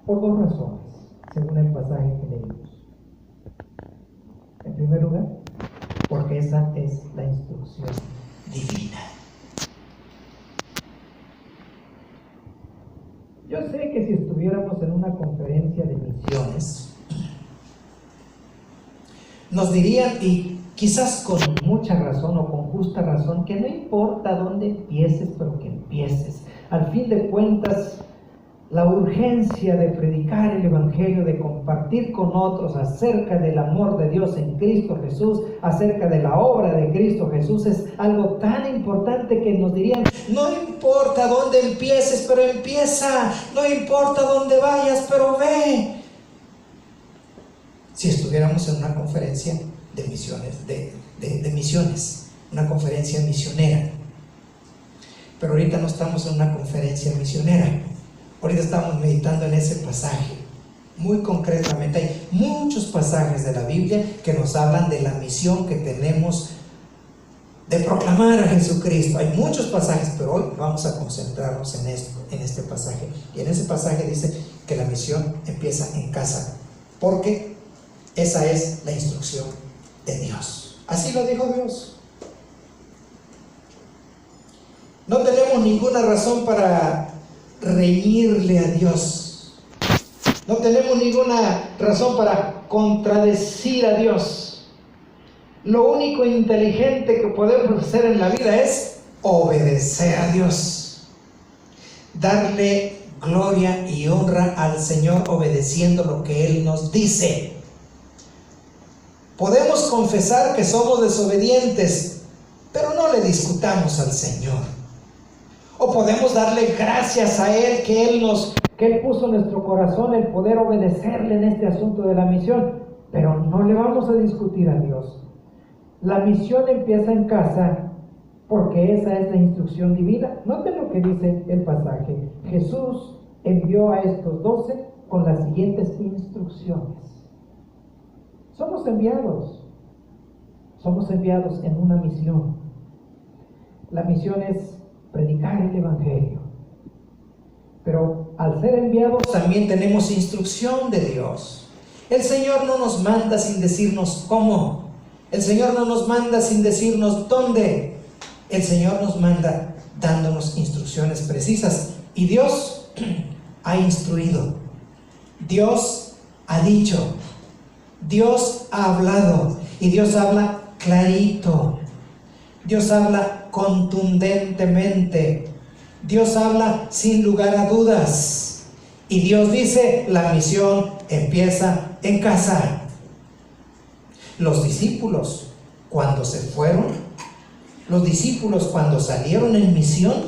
Por dos razones, según el pasaje que leímos. En primer lugar, porque esa es la instrucción divina. Yo sé que si estuviéramos en una conferencia de misiones, nos dirían, y quizás con mucha razón o con justa razón, que no importa dónde empieces, pero que empieces. Al fin de cuentas, la urgencia de predicar el Evangelio, de compartir con otros acerca del amor de Dios en Cristo Jesús, acerca de la obra de Cristo Jesús, es algo tan importante que nos dirían, no importa dónde empieces, pero empieza, no importa dónde vayas, pero ve. Si estuviéramos en una conferencia de misiones, de misiones, una conferencia misionera. Pero ahorita no estamos en una conferencia misionera. Ahorita estamos meditando en ese pasaje. Muy concretamente, hay muchos pasajes de la Biblia que nos hablan de la misión que tenemos de proclamar a Jesucristo. Hay muchos pasajes, pero hoy vamos a concentrarnos en este pasaje. Y en ese pasaje dice que la misión empieza en casa, porque esa es la instrucción de Dios. Así lo dijo Dios. No tenemos ninguna razón para reñirle a Dios. No tenemos ninguna razón para contradecir a Dios. Lo único inteligente que podemos hacer en la vida es obedecer a Dios. Darle gloria y honra al Señor obedeciendo lo que Él nos dice. Podemos confesar que somos desobedientes, pero no le discutamos al Señor. O podemos darle gracias a Él que Él puso en nuestro corazón el poder obedecerle en este asunto de la misión, pero no le vamos a discutir a Dios. La misión empieza en casa porque esa es la instrucción divina. Noten lo que dice el pasaje. Jesús envió a estos 12 con las siguientes instrucciones. Somos enviados en una misión. La misión es predicar el Evangelio. Pero al ser enviados también tenemos instrucción de Dios. El Señor no nos manda sin decirnos cómo. El Señor no nos manda sin decirnos dónde. El Señor nos manda dándonos instrucciones precisas. Y Dios ha instruido. Dios ha dicho. Dios ha hablado. Y Dios habla clarito. Dios habla contundentemente. Dios habla sin lugar a dudas. Y Dios dice, la misión empieza en casa. Los discípulos, cuando se fueron, los discípulos cuando salieron en misión,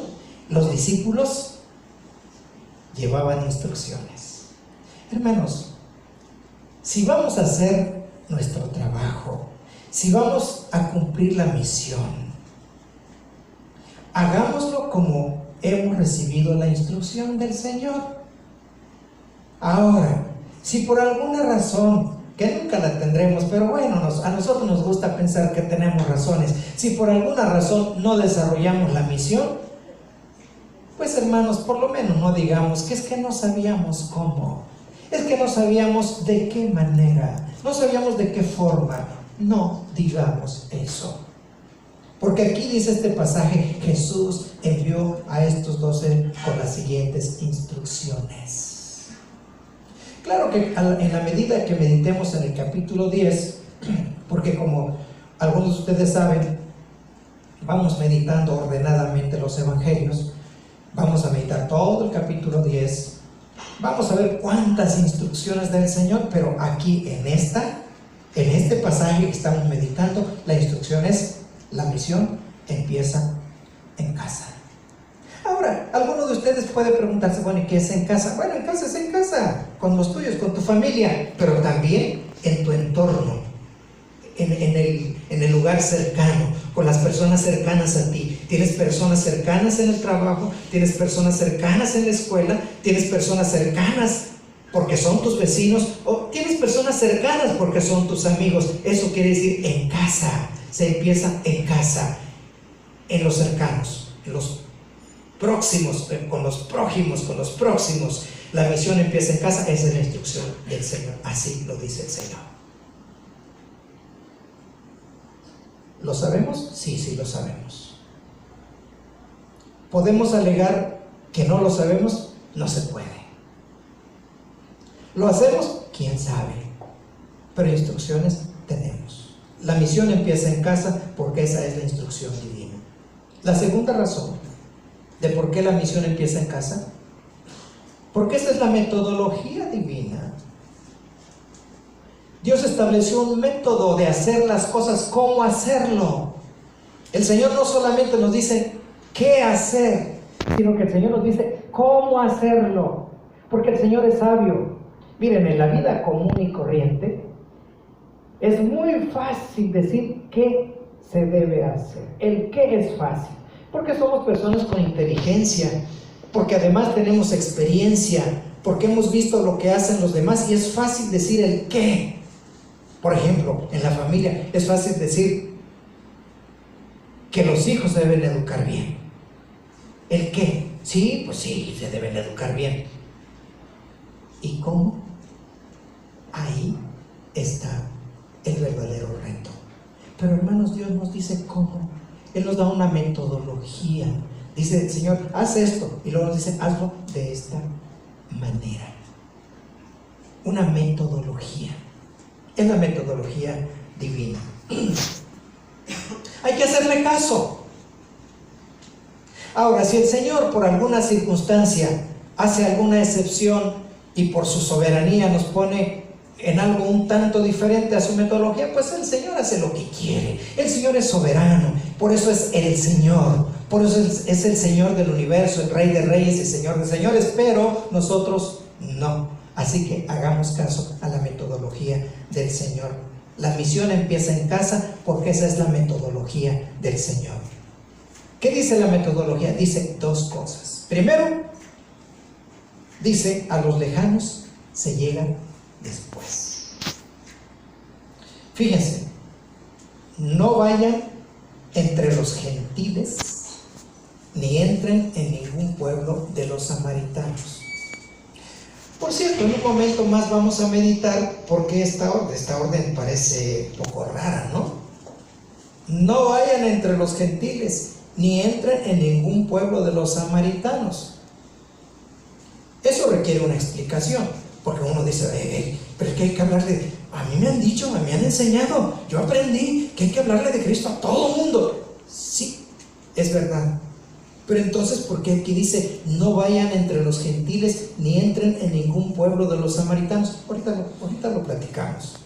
los discípulos llevaban instrucciones. Hermanos, si vamos a hacer nuestro trabajo, si vamos a cumplir la misión, hagámoslo como hemos recibido la instrucción del Señor. Ahora, si por alguna razón, que nunca la tendremos, pero bueno, a nosotros nos gusta pensar que tenemos razones, si por alguna razón no desarrollamos la misión, pues hermanos, por lo menos no digamos que es que no sabíamos cómo, es que no sabíamos de qué manera, no sabíamos de qué forma. No digamos eso. Porque aquí dice este pasaje, Jesús envió a estos 12 con las siguientes instrucciones. Claro que en la medida que meditemos en el capítulo 10, porque como algunos de ustedes saben, vamos meditando ordenadamente los evangelios, vamos a meditar todo el capítulo 10, vamos a ver cuántas instrucciones del Señor, pero aquí en este pasaje que estamos meditando, la instrucción es: la misión empieza en casa. Ahora, alguno de ustedes puede preguntarse, bueno, ¿y qué es en casa? Bueno, en casa es en casa, con los tuyos, con tu familia, pero también en tu entorno, en el lugar cercano, con las personas cercanas a ti. Tienes personas cercanas en el trabajo, tienes personas cercanas en la escuela, tienes personas cercanas porque son tus vecinos, o tienes personas cercanas porque son tus amigos. Eso quiere decir en casa. Se empieza en casa, en los cercanos, en los próximos, con los prójimos, con los próximos. La misión empieza en casa, esa es la instrucción del Señor. Así lo dice el Señor. ¿Lo sabemos? Sí, sí lo sabemos. ¿Podemos alegar que no lo sabemos? No se puede. ¿Lo hacemos? ¿Quién sabe? Pero instrucciones tenemos. La misión empieza en casa porque esa es la instrucción divina. La segunda razón de por qué la misión empieza en casa, porque esa es la metodología divina. Dios estableció un método de hacer las cosas, cómo hacerlo. El Señor no solamente nos dice qué hacer, sino que el Señor nos dice cómo hacerlo, porque el Señor es sabio. Miren, en la vida común y corriente es muy fácil decir qué se debe hacer. El qué es fácil, porque somos personas con inteligencia, porque además tenemos experiencia, porque hemos visto lo que hacen los demás y es fácil decir el qué. Por ejemplo, en la familia es fácil decir que los hijos se deben educar bien. ¿El qué? Sí, pues sí, se deben educar bien. ¿Y cómo? Ahí está el verdadero reto. Pero hermanos, Dios nos dice cómo. Él nos da una metodología. Dice el Señor, haz esto. Y luego nos dice, hazlo de esta manera. Una metodología. Es la metodología divina. Hay que hacerle caso. Ahora, si el Señor por alguna circunstancia hace alguna excepción y por su soberanía nos pone en algo un tanto diferente a su metodología, pues el Señor hace lo que quiere. El Señor es soberano, por eso es el Señor, por eso es el Señor del universo, el Rey de Reyes y Señor de Señores, pero nosotros no. Así que hagamos caso a la metodología del Señor. La misión empieza en casa porque esa es la metodología del Señor. ¿Qué dice la metodología? Dice dos cosas. Primero, dice, a los lejanos se llega después. Fíjense, no vayan entre los gentiles, ni entren en ningún pueblo de los samaritanos. Por cierto, en un momento más vamos a meditar porque esta orden parece poco rara, ¿no? No vayan entre los gentiles, ni entren en ningún pueblo de los samaritanos. Eso requiere una explicación, porque uno dice, pero es que hay que hablarle, a mí me han dicho, me han enseñado, yo aprendí que hay que hablarle de Cristo a todo mundo. Sí, es verdad. Pero entonces, ¿por qué aquí dice, no vayan entre los gentiles, ni entren en ningún pueblo de los samaritanos? Ahorita lo platicamos.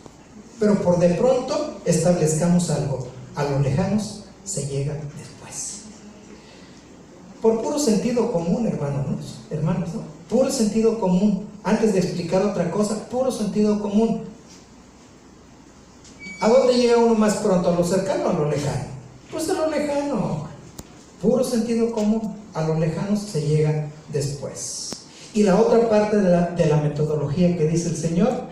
Pero por de pronto, establezcamos algo. A los lejanos se llega después. Por puro sentido común, hermanos, ¿no? Puro sentido común. Antes de explicar otra cosa, puro sentido común. ¿A dónde llega uno más pronto? ¿A lo cercano o a lo lejano? Pues a lo lejano. Puro sentido común, a los lejanos se llega después. Y la otra parte de la metodología que dice el Señor,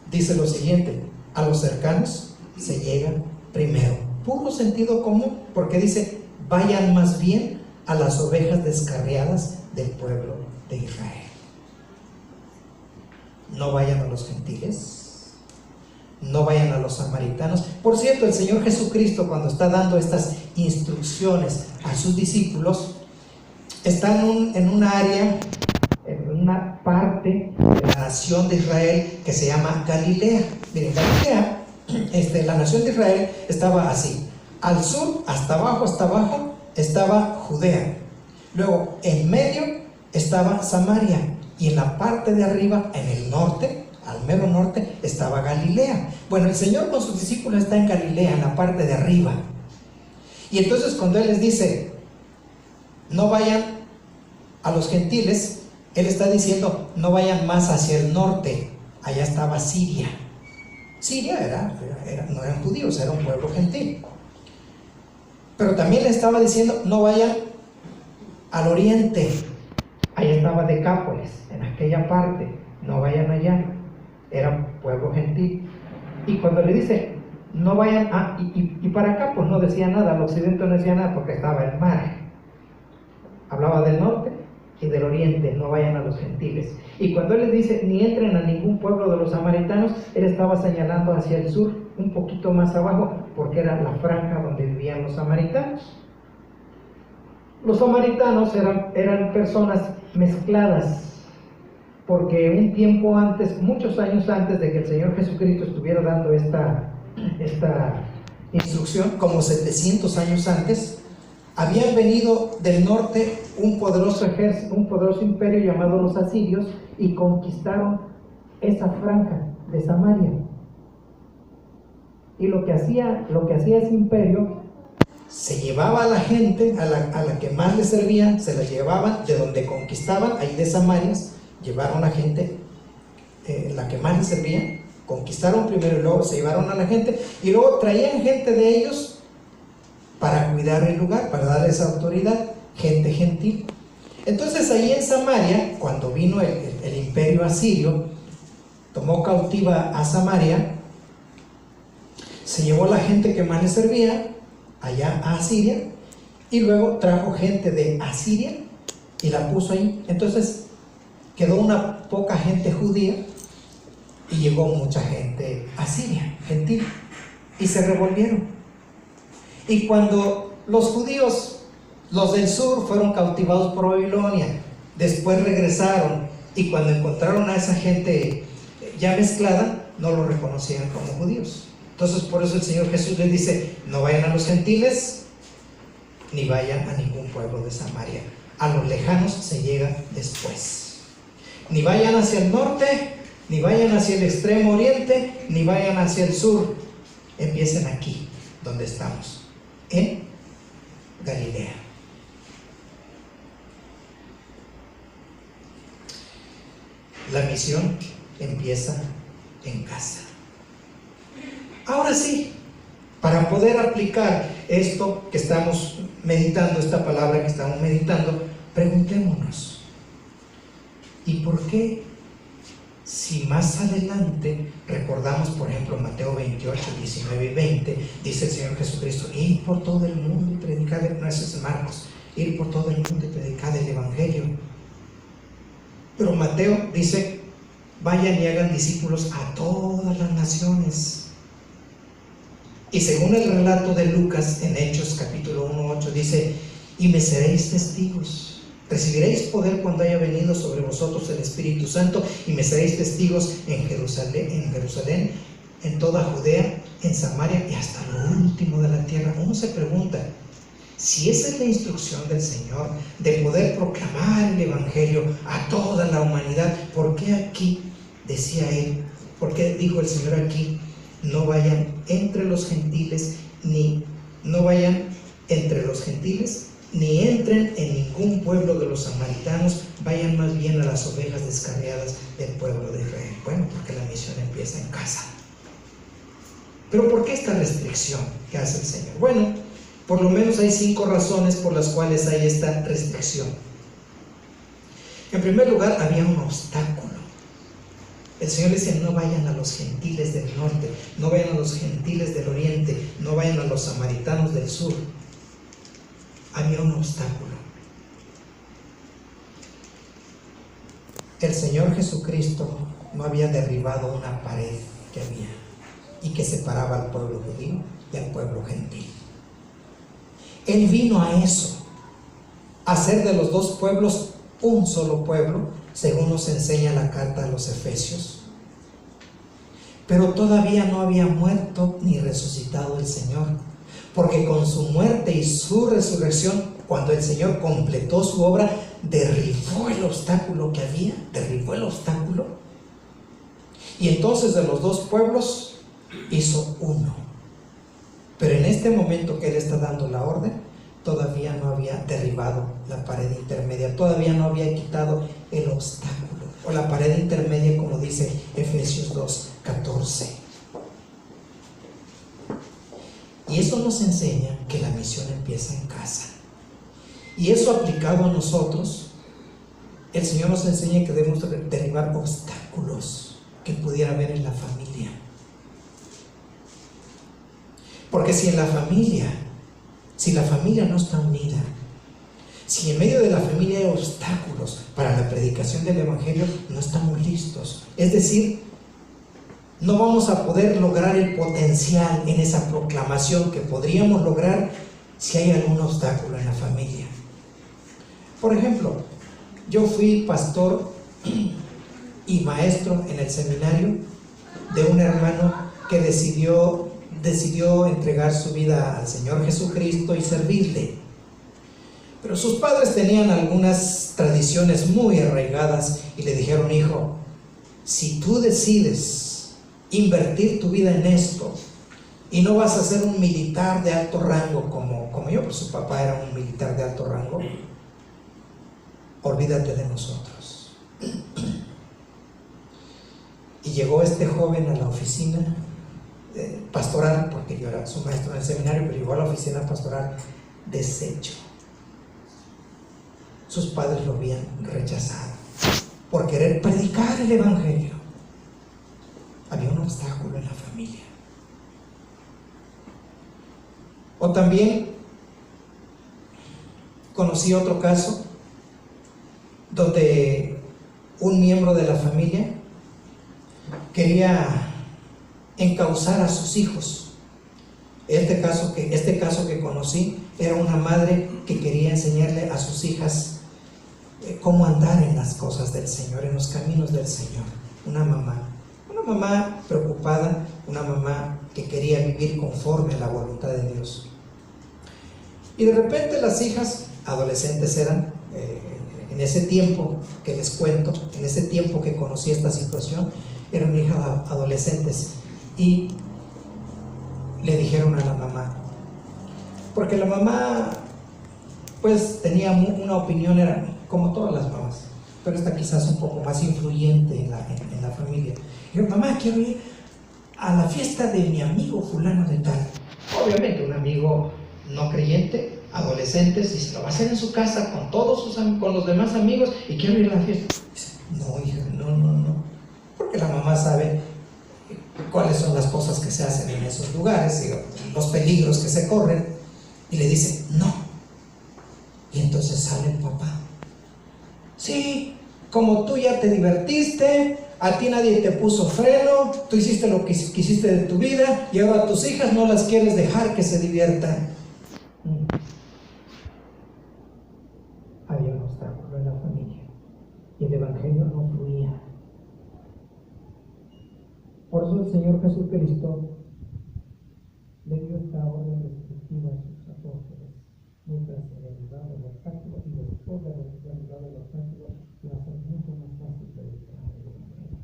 dice lo siguiente, a los cercanos se llega primero. Puro sentido común, porque dice, vayan más bien a las ovejas descarriadas del pueblo de Israel. No vayan a los gentiles, no vayan a los samaritanos. Por cierto, el Señor Jesucristo, cuando está dando estas instrucciones a sus discípulos, está en un área, en una parte de la nación de Israel que se llama Galilea. Miren, Galilea, la nación de Israel estaba así. Al sur, hasta abajo, estaba Judea. Luego, en medio estaba Samaria. Y en la parte de arriba, en el norte, al mero norte, estaba Galilea. Bueno, el Señor con sus discípulos está en Galilea, en la parte de arriba. Y entonces cuando Él les dice, no vayan a los gentiles, Él está diciendo, no vayan más hacia el norte. Allá estaba Siria. Siria no eran judíos, era un pueblo gentil. Pero también le estaba diciendo, no vayan al oriente. Allá estaba Decápolis, en aquella parte. No vayan allá. Era un pueblo gentil. Y cuando le dice, no vayan y para acá, pues no decía nada, al occidente no decía nada porque estaba el mar. Hablaba del norte y del oriente, no vayan a los gentiles. Y cuando él les dice, ni entren a ningún pueblo de los samaritanos, él estaba señalando hacia el sur, un poquito más abajo, porque era la franja donde vivían los samaritanos. Los samaritanos eran personas mezcladas, porque un tiempo antes, muchos años antes de que el Señor Jesucristo estuviera dando esta instrucción, como 700 años antes, habían venido del norte un poderoso ejército, un poderoso imperio llamado los asirios, y conquistaron esa franja de Samaria. Y lo que hacía ese imperio, se llevaba a la gente, a la que más les servía, se la llevaban de donde conquistaban, ahí de Samaria, llevaron a gente, la que más les servía, conquistaron primero y luego se llevaron a la gente, y luego traían gente de ellos para cuidar el lugar, para darles autoridad, gente gentil. Entonces ahí en Samaria, cuando vino el imperio asirio, tomó cautiva a Samaria, se llevó la gente que más le servía allá a Asiria, y luego trajo gente de Asiria y la puso ahí. Entonces quedó una poca gente judía y llegó mucha gente asiria, gentil, y se revolvieron. Y cuando los judíos, los del sur, fueron cautivados por Babilonia, después regresaron, y cuando encontraron a esa gente ya mezclada, no lo reconocían como judíos. Entonces por eso el Señor Jesús les dice, no vayan a los gentiles, ni vayan a ningún pueblo de Samaria. A los lejanos se llega después. Ni vayan hacia el norte, ni vayan hacia el extremo oriente, ni vayan hacia el sur. Empiecen aquí, donde estamos, en Galilea. La misión empieza en casa. Ahora sí, para poder aplicar esto que estamos meditando, esta palabra que estamos meditando, preguntémonos, ¿y por qué si más adelante recordamos, por ejemplo, Mateo 28, 19 y 20, dice el Señor Jesucristo, ir por todo el mundo y predicar, no, ese es Marcos, ir por todo el mundo y predicar el Evangelio? Pero Mateo dice, vayan y hagan discípulos a todas las naciones. Y según el relato de Lucas en Hechos capítulo 1:8 dice, y me seréis testigos, recibiréis poder cuando haya venido sobre vosotros el Espíritu Santo, y me seréis testigos en Jerusalén, en toda Judea, en Samaria y hasta lo último de la tierra. Uno se pregunta, si esa es la instrucción del Señor, de poder proclamar el Evangelio a toda la humanidad, ¿por qué aquí decía Él? ¿Por qué dijo el Señor aquí? No vayan entre los gentiles, ni entren en ningún pueblo de los samaritanos, vayan más bien a las ovejas descarriadas del pueblo de Israel. Bueno, porque la misión empieza en casa. Pero ¿por qué esta restricción que hace el Señor? Bueno, por lo menos hay 5 razones por las cuales hay esta restricción. En primer lugar, había un obstáculo. El Señor dice, no vayan a los gentiles del norte, no vayan a los gentiles del oriente, no vayan a los samaritanos del sur. Había un obstáculo. El Señor Jesucristo no había derribado una pared que había y que separaba al pueblo judío y al pueblo gentil. Él vino a eso, a hacer de los dos pueblos un solo pueblo, según nos enseña la carta a los Efesios. Pero todavía no había muerto ni resucitado el Señor, porque con su muerte y su resurrección, cuando el Señor completó su obra, derribó el obstáculo que había, derribó el obstáculo, y entonces de los dos pueblos hizo uno. Pero en este momento que Él está dando la orden, todavía no había derribado la pared intermedia, todavía no había quitado el obstáculo, o la pared intermedia, como dice Efesios 2:14. Y eso nos enseña que la misión empieza en casa. Y eso aplicado a nosotros, el Señor nos enseña que debemos derribar obstáculos que pudiera haber en la familia. Porque si la familia no está unida, Si en medio de la familia hay obstáculos para la predicación del Evangelio, no estamos listos. Es decir, no vamos a poder lograr el potencial en esa proclamación que podríamos lograr si hay algún obstáculo en la familia. Por ejemplo, yo fui pastor y maestro en el seminario de un hermano que decidió entregar su vida al Señor Jesucristo y servirle. Pero sus padres tenían algunas tradiciones muy arraigadas y le dijeron: hijo, si tú decides invertir tu vida en esto y no vas a ser un militar de alto rango como yo, pues su papá era un militar de alto rango, olvídate de nosotros. Y llegó este joven a la oficina pastoral, porque yo era su maestro en el seminario, pero llegó a la oficina pastoral deshecho. Sus padres lo habían rechazado por querer predicar el Evangelio. Había un obstáculo en la familia. O también conocí otro caso donde un miembro de la familia quería encauzar a sus hijos. Este caso que conocí era una madre que quería enseñarle a sus hijas cómo andar en las cosas del Señor, en los caminos del Señor. Una mamá preocupada, una mamá que quería vivir conforme a la voluntad de Dios. Y de repente las hijas, adolescentes eran, en ese tiempo que les cuento, en ese tiempo que conocí esta situación, eran hijas adolescentes, y le dijeron a la mamá, porque la mamá pues tenía una opinión, era como todas las mamás, pero esta quizás un poco más influyente en la familia. Dijo: mamá, quiero ir a la fiesta de mi amigo fulano de tal. Obviamente un amigo no creyente, adolescentes, y se lo va a hacer en su casa con con los demás amigos, y quiero ir a la fiesta. Dice: no, hija, no, porque la mamá sabe cuáles son las cosas que se hacen en esos lugares, los peligros que se corren, y le dice: no. Y entonces sale el papá: sí, como tú ya te divertiste, a ti nadie te puso freno, tú hiciste lo que quisiste de tu vida, y ahora a tus hijas no las quieres dejar que se diviertan. Había un obstáculo en la familia y el Evangelio no fluía. Por eso el Señor Jesucristo le dio esta orden restrictiva a sus apóstoles: mientras se derribaba el obstáculo, y después de derribar el obstáculo, iba a ser mucho más fácil predicar el Evangelio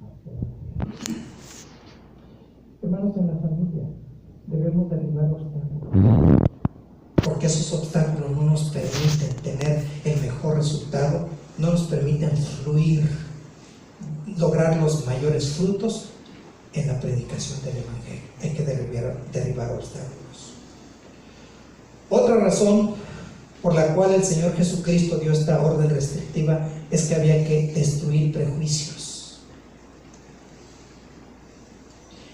a toda la gente. Hermanos, en la familia debemos derribar obstáculos, porque esos obstáculos no nos permiten tener el mejor resultado, no nos permiten fluir, lograr los mayores frutos en la predicación del Evangelio. Hay que derribar obstáculos. Otra razón por la cual el Señor Jesucristo dio esta orden restrictiva es que había que destruir prejuicios.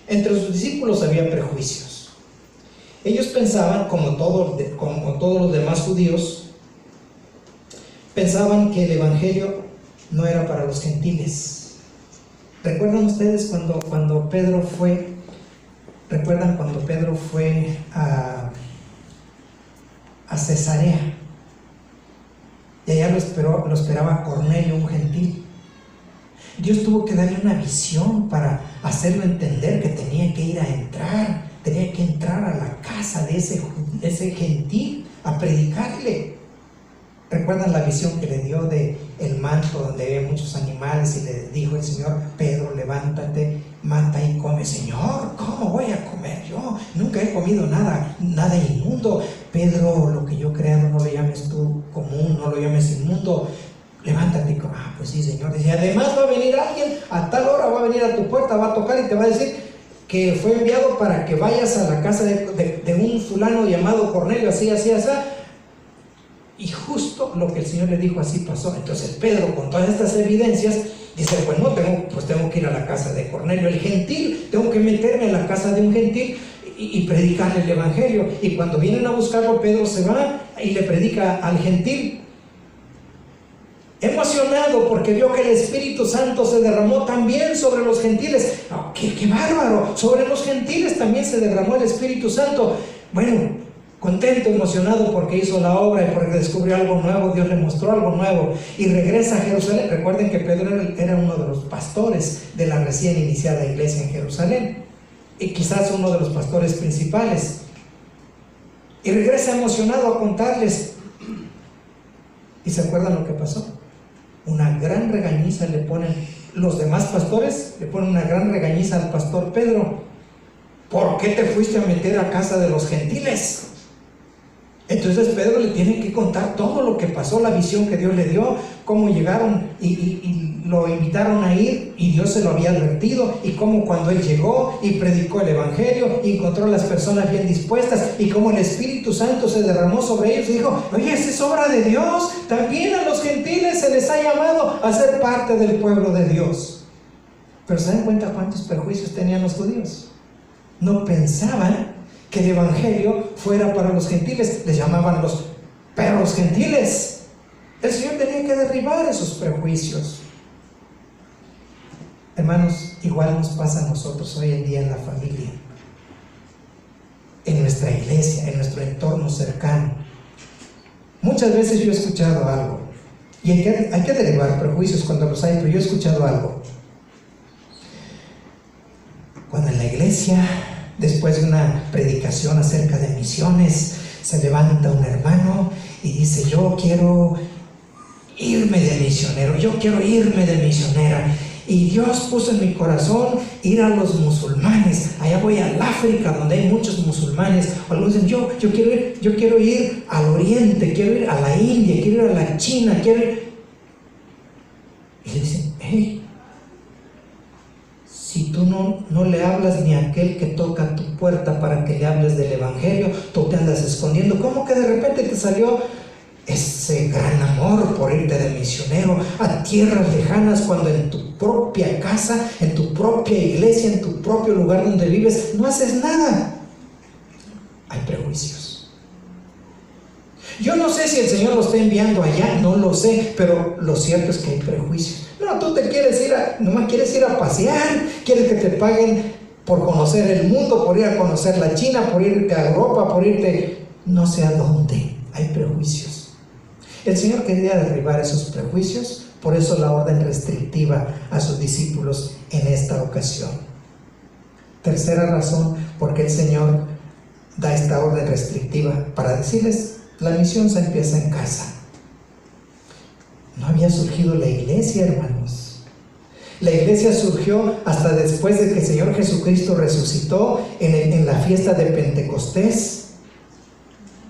Entre sus discípulos había prejuicios. Ellos pensaban, como todos los demás judíos, pensaban que el Evangelio no era para los gentiles. ¿Recuerdan ustedes cuando Pedro fue a Cesarea? Y allá lo esperaba Cornelio, un gentil. Dios tuvo que darle una visión para hacerlo entender que tenía que entrar a la casa de ese gentil a predicarle. ¿Recuerdan la visión que le dio de el manto donde había muchos animales, y le dijo el Señor: Pedro, levántate, mata y come? Señor, ¿cómo voy a comer yo? Nunca he comido nada inmundo. Pedro, lo que yo he creado no lo llames tú común, no lo llames inmundo. Levántate y come. Pues sí, Señor. Dice: además va a venir alguien, a tal hora va a venir a tu puerta, va a tocar y te va a decir que fue enviado para que vayas a la casa de un fulano llamado Cornelio, así. Y justo lo que el Señor le dijo, así pasó. Entonces Pedro, con todas estas evidencias, dice: pues no, tengo que ir a la casa de Cornelio, el gentil, tengo que meterme a la casa de un gentil y predicarle el Evangelio. Y cuando vienen a buscarlo, Pedro se va y le predica al gentil. emocionado porque vio que el Espíritu Santo se derramó también sobre los gentiles. Oh, ¡qué bárbaro! Sobre los gentiles también se derramó el Espíritu Santo. Bueno, contento, emocionado porque hizo la obra y porque descubrió algo nuevo, Dios le mostró algo nuevo y regresa a Jerusalén. Recuerden que Pedro era uno de los pastores de la recién iniciada iglesia en Jerusalén y quizás uno de los pastores principales. Y regresa emocionado a contarles. ¿Y se acuerdan lo que pasó? Una gran regañiza le ponen los demás pastores, le ponen una gran regañiza al pastor Pedro. ¿Por qué te fuiste a meter a casa de los gentiles? Entonces Pedro le tiene que contar todo lo que pasó, la visión que Dios le dio, cómo llegaron y lo invitaron a ir y Dios se lo había advertido, y cómo cuando él llegó y predicó el evangelio y encontró a las personas bien dispuestas y cómo el Espíritu Santo se derramó sobre ellos y dijo: oye, esa es obra de Dios, también a los gentiles se les ha llamado a ser parte del pueblo de Dios. Pero ¿se dan cuenta cuántos prejuicios tenían los judíos? No pensaban que el evangelio fuera para los gentiles, les llamaban los perros gentiles. El Señor tenía que derribar esos prejuicios. Hermanos, igual nos pasa a nosotros hoy en día en la familia, en nuestra iglesia, en nuestro entorno cercano. Muchas veces yo he escuchado algo, y hay que derribar prejuicios cuando los hay, pero yo he escuchado algo. Cuando en la iglesia, después de una predicación acerca de misiones, se levanta un hermano y dice: yo quiero irme de misionero, yo quiero irme de misionera, y Dios puso en mi corazón ir a los musulmanes, allá voy al África donde hay muchos musulmanes. O algunos dicen: yo quiero ir al oriente, quiero ir a la India, quiero ir a la China, quiero ir. Y le dicen: hey, si tú no le hablas ni a aquel que toca tu puerta para que le hables del evangelio, tú te andas escondiendo. ¿Cómo que de repente te salió ese gran amor por irte de misionero a tierras lejanas, cuando en tu propia casa, en tu propia iglesia, en tu propio lugar donde vives, no haces nada? Hay prejuicios. Yo no sé si el Señor lo está enviando allá, no lo sé, pero lo cierto es que hay prejuicios. No, tú te quieres ir nomás quieres ir a pasear, quieres que te paguen por conocer el mundo, por ir a conocer la China, por irte a Europa, por irte no sé a dónde. Hay prejuicios. El Señor quería derribar esos prejuicios, por eso la orden restrictiva a sus discípulos en esta ocasión. Tercera razón por qué el Señor da esta orden restrictiva, para decirles: la misión se empieza en casa. No había surgido la iglesia, hermanos. La iglesia surgió hasta después de que el Señor Jesucristo resucitó en la fiesta de Pentecostés.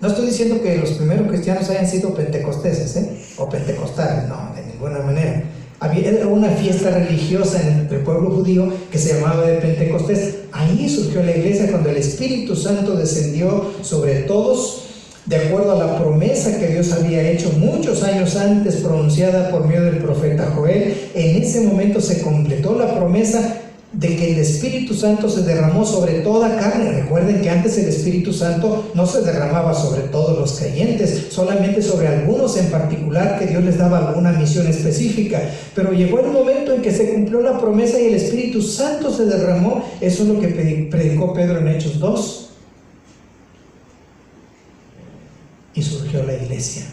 No estoy diciendo que los primeros cristianos hayan sido pentecosteses, o pentecostales, no, de ninguna manera. Era una fiesta religiosa en el pueblo judío que se llamaba de Pentecostés. Ahí surgió la iglesia, cuando el Espíritu Santo descendió sobre todos, de acuerdo a la promesa que Dios había hecho muchos años antes, pronunciada por medio del profeta Joel. En ese momento se completó la promesa de que el Espíritu Santo se derramó sobre toda carne. Recuerden que antes el Espíritu Santo no se derramaba sobre todos los creyentes, solamente sobre algunos en particular que Dios les daba alguna misión específica. Pero llegó el momento en que se cumplió la promesa y el Espíritu Santo se derramó. Eso es lo que predicó Pedro en Hechos 2. Y surgió la iglesia.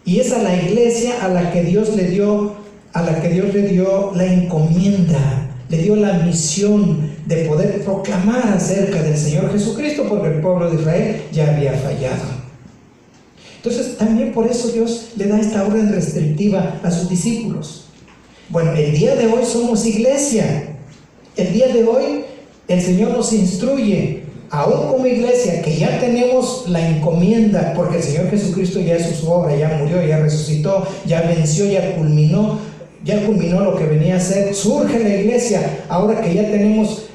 Y es a la iglesia a la que Dios le dio la encomienda, le dio la misión de poder proclamar acerca del Señor Jesucristo, porque el pueblo de Israel ya había fallado. Entonces, también por eso Dios le da esta orden restrictiva a sus discípulos. Bueno, el día de hoy somos iglesia. El día de hoy el Señor nos instruye, aún como iglesia, que ya tenemos la encomienda, porque el Señor Jesucristo ya hizo su obra, ya murió, ya resucitó, ya venció, ya culminó lo que venía a ser. Surge la iglesia, ahora que ya tenemos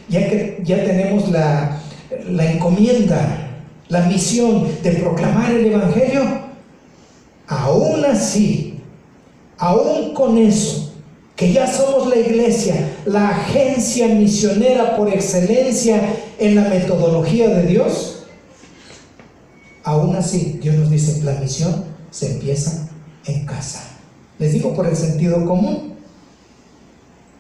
la encomienda, la misión de proclamar el evangelio. Aún así, aún con eso, que ya somos la iglesia, la agencia misionera por excelencia en la metodología de Dios, aún así Dios nos dice: la misión se empieza en casa. Les digo por el sentido común.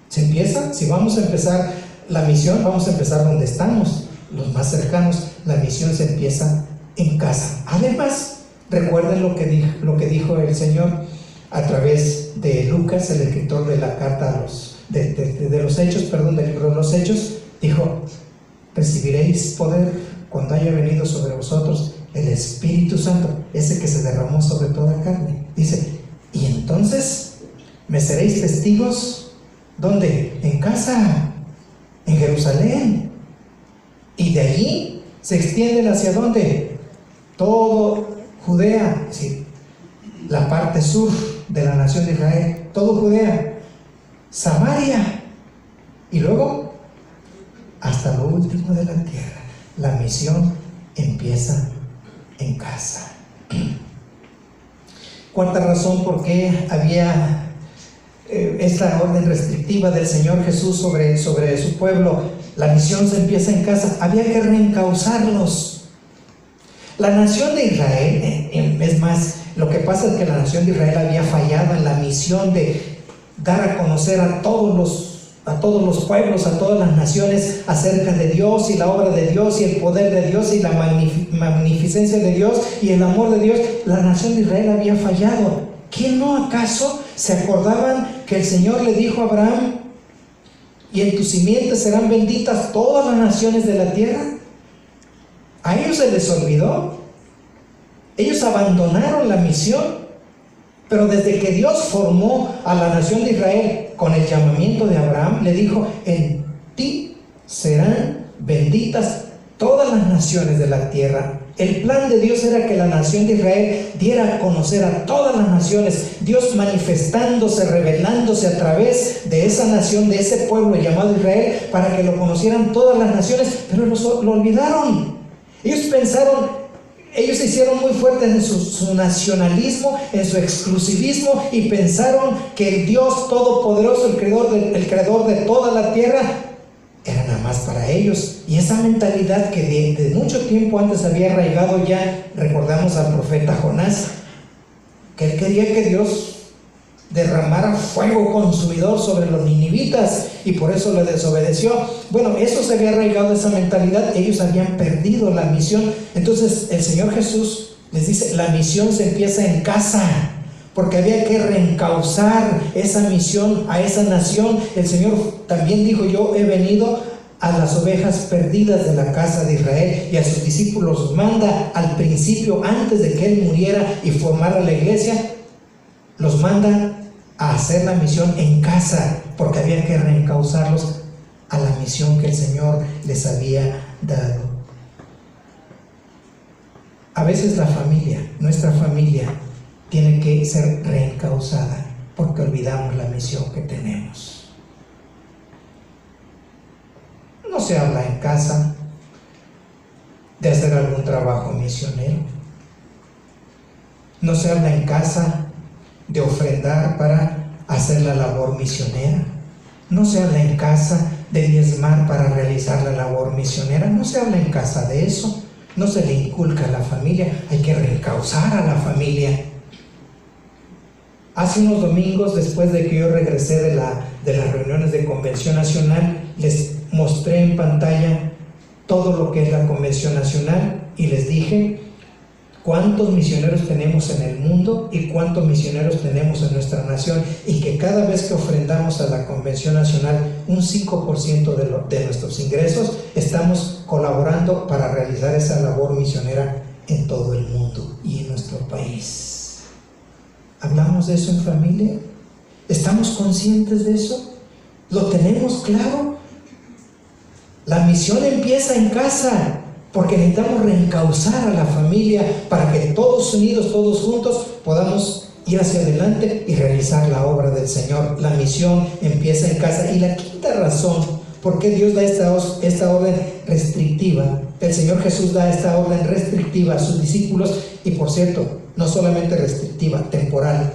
Se empieza, si vamos a empezar la misión, vamos a empezar donde estamos, los más cercanos. La misión se empieza en casa. Además, recuerden lo que dijo el Señor a través de Lucas, el escritor de la carta de los Hechos, perdón, del libro de los Hechos. Dijo: recibiréis poder cuando haya venido sobre vosotros el Espíritu Santo, ese que se derramó sobre toda carne. Dice: y entonces me seréis testigos. ¿Dónde? En casa, en Jerusalén. Y de allí se extienden hacia ¿dónde? Todo Judea, sí, la parte sur de la nación de Israel, todo Judea, Samaria, y luego hasta lo último de la tierra. La misión empieza en casa. Cuarta razón por qué había esta orden restrictiva del Señor Jesús sobre su pueblo. La misión se empieza en casa. Había que reencauzarlos. La nación de Israel, es más, lo que pasa es que la nación de Israel había fallado en la misión de dar a conocer a todos los pueblos, a todas las naciones acerca de Dios y la obra de Dios y el poder de Dios y la magnificencia de Dios y el amor de Dios. La nación de Israel había fallado. ¿Qué no acaso se acordaban que el Señor le dijo a Abraham: y en tu simiente serán benditas todas las naciones de la tierra? A ellos se les olvidó. Ellos abandonaron la misión. Pero desde que Dios formó a la nación de Israel con el llamamiento de Abraham, le dijo: en ti serán benditas todas las naciones de la tierra. El plan de Dios era que la nación de Israel diera a conocer a todas las naciones, Dios manifestándose, revelándose a través de esa nación, de ese pueblo llamado Israel, para que lo conocieran todas las naciones. Pero lo olvidaron. Ellos se hicieron muy fuertes en su nacionalismo, en su exclusivismo, y pensaron que el Dios Todopoderoso, el creador de toda la tierra, era nada más para ellos. Y esa mentalidad que de mucho tiempo antes había arraigado ya, recordamos al profeta Jonás, que él quería que Dios derramara fuego consumidor sobre los ninivitas, y por eso le desobedeció. Bueno, eso se había arraigado, esa mentalidad. Ellos habían perdido la misión. Entonces el Señor Jesús les dice: la misión se empieza en casa, porque había que reencauzar esa misión a esa nación. El Señor también dijo: yo he venido a las ovejas perdidas de la casa de Israel. Y a sus discípulos manda al principio, antes de que Él muriera y formara la iglesia, los manda a hacer la misión en casa, porque había que reencauzarlos a la misión que el Señor les había dado. A veces la familia, nuestra familia, tiene que ser reencauzada porque olvidamos la misión que tenemos. No se habla en casa de hacer algún trabajo misionero. No se habla en casa de ofrendar para hacer la labor misionera. No se habla en casa de diezmar para realizar la labor misionera. No se habla en casa de eso. No se le inculca a la familia. Hay que reencauzar a la familia. Hace unos domingos, después de que yo regresé de las reuniones de Convención Nacional, les mostré en pantalla todo lo que es la Convención Nacional y les dije cuántos misioneros tenemos en el mundo y cuántos misioneros tenemos en nuestra nación, y que cada vez que ofrendamos a la Convención Nacional un 5% de nuestros ingresos, estamos colaborando para realizar esa labor misionera en todo el mundo y en nuestro país. ¿Hablamos de eso en familia? ¿Estamos conscientes de eso? ¿Lo tenemos claro? La misión empieza en casa, porque necesitamos reencauzar a la familia para que todos unidos, todos juntos, podamos ir hacia adelante y realizar la obra del Señor. La misión empieza en casa. Y la quinta razón por qué Dios da esta orden restrictiva, el Señor Jesús da esta orden restrictiva a sus discípulos, y por cierto, no solamente restrictiva, temporal,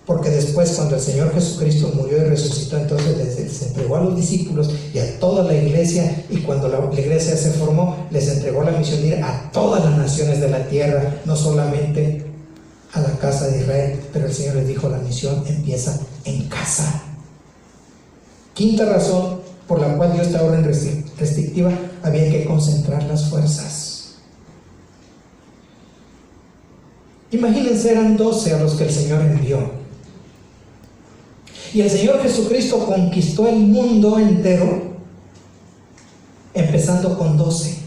porque después, cuando el Señor Jesucristo murió y resucitó, entonces les entregó a los discípulos y a toda la iglesia, y cuando la iglesia se formó, les entregó la misión de ir a todas las naciones de la tierra, no solamente a la casa de Israel, pero el Señor les dijo, la misión empieza en casa. Quinta razón por la cual dio esta orden restrictiva: había que concentrar las fuerzas. Imagínense, eran 12 a los que el Señor envió. Y el Señor Jesucristo conquistó el mundo entero, empezando con 12.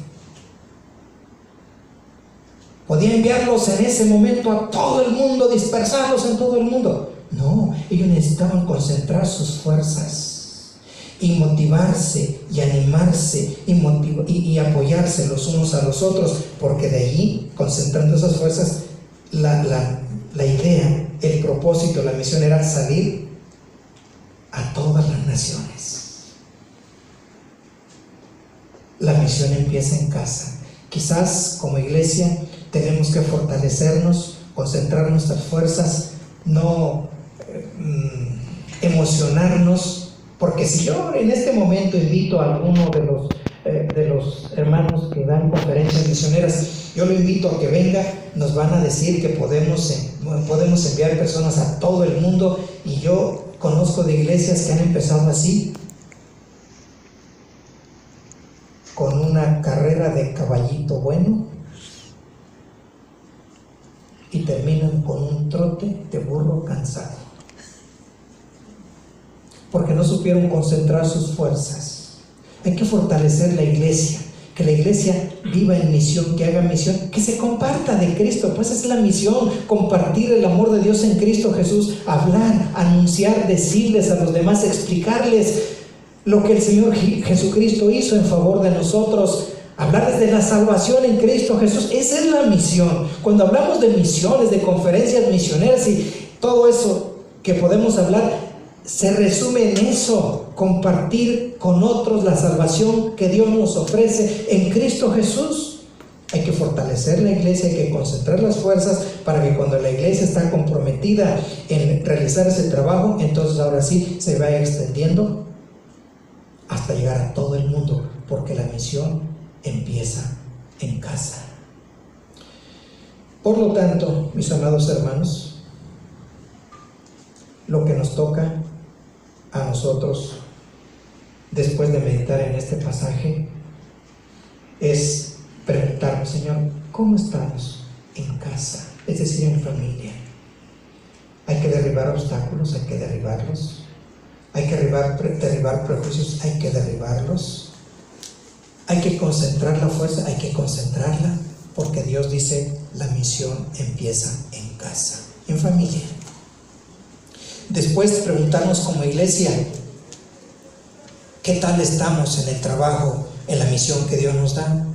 Podía enviarlos en ese momento a todo el mundo, dispersarlos en todo el mundo. No, ellos necesitaban concentrar sus fuerzas y motivarse y animarse y apoyarse los unos a los otros, porque de allí, concentrando esas fuerzas, la idea, el propósito, la misión era salir a todas las naciones. La misión empieza en casa. Quizás como iglesia tenemos que fortalecernos, concentrar nuestras fuerzas, no emocionarnos, porque si yo en este momento invito a alguno de los hermanos que dan conferencias misioneras, yo lo invito a que venga, nos van a decir que podemos enviar personas a todo el mundo, y yo conozco de iglesias que han empezado así, con una carrera de caballito bueno, y terminan con un trote de burro cansado, porque no supieron concentrar sus fuerzas. Hay que fortalecer la iglesia, que la iglesia viva en misión, que haga misión, que se comparta de Cristo, pues es la misión, compartir el amor de Dios en Cristo Jesús, hablar, anunciar, decirles a los demás, explicarles lo que el Señor Jesucristo hizo en favor de nosotros, hablarles de la salvación en Cristo Jesús. Esa es la misión. Cuando hablamos de misiones, de conferencias misioneras y todo eso que podemos hablar, se resume en eso: compartir con otros la salvación que Dios nos ofrece en Cristo Jesús. Hay que fortalecer la iglesia, hay que concentrar las fuerzas para que cuando la iglesia está comprometida en realizar ese trabajo, entonces ahora sí se vaya extendiendo hasta llegar a todo el mundo, porque la misión empieza en casa. Por lo tanto, mis amados hermanos, lo que nos toca a nosotros después de meditar en este pasaje es preguntarnos: Señor, ¿cómo estamos en casa? Es decir, en familia. Hay que derribar obstáculos, hay que derribarlos. Hay que derribar prejuicios, hay que derribarlos. Hay que concentrar la fuerza, hay que concentrarla, porque Dios dice: la misión empieza en casa, en familia. Después preguntarnos como iglesia: ¿qué tal estamos en el trabajo, en la misión que Dios nos da?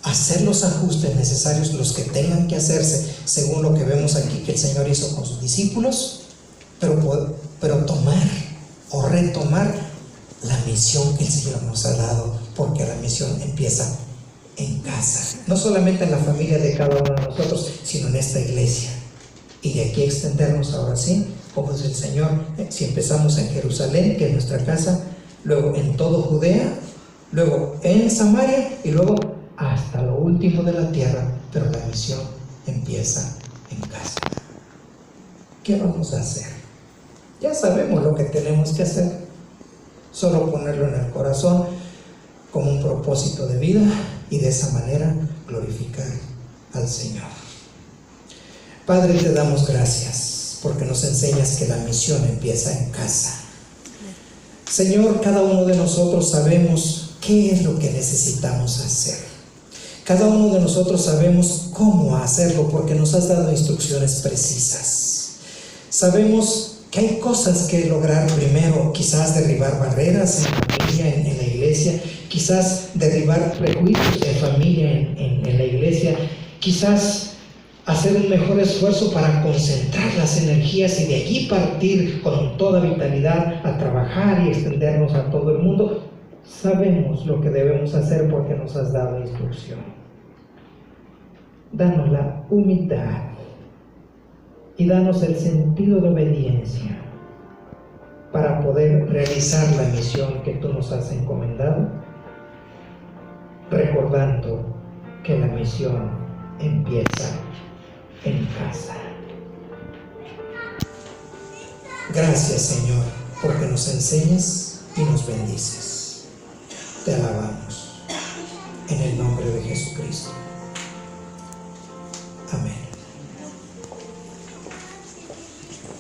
Hacer los ajustes necesarios, los que tengan que hacerse, según lo que vemos aquí que el Señor hizo con sus discípulos, pero tomar o retomar la misión que el Señor nos ha dado, porque la misión empieza en casa, no solamente en la familia de cada uno de nosotros, sino en esta iglesia, y de aquí extendernos ahora sí, como dice el Señor, si empezamos en Jerusalén, que es nuestra casa, luego en todo Judea, luego en Samaria y luego hasta lo último de la tierra, pero la misión empieza en casa. ¿Qué vamos a hacer? Ya sabemos lo que tenemos que hacer, solo ponerlo en el corazón como un propósito de vida y de esa manera glorificar al Señor. Padre, te damos gracias porque nos enseñas que la misión empieza en casa. Señor, cada uno de nosotros sabemos qué es lo que necesitamos hacer. Cada uno de nosotros sabemos cómo hacerlo porque nos has dado instrucciones precisas. Sabemos que hay cosas que lograr primero, quizás derribar barreras en familia, en la iglesia, quizás derribar prejuicios de familia en la iglesia, quizás hacer un mejor esfuerzo para concentrar las energías y de allí partir con toda vitalidad a trabajar y extendernos a todo el mundo. Sabemos lo que debemos hacer porque nos has dado instrucción. Danos la humildad y danos el sentido de obediencia para poder realizar la misión que tú nos has encomendado, recordando que la misión empieza en casa. Gracias, Señor, porque nos enseñas y nos bendices. Te alabamos en el nombre de Jesucristo. Amén.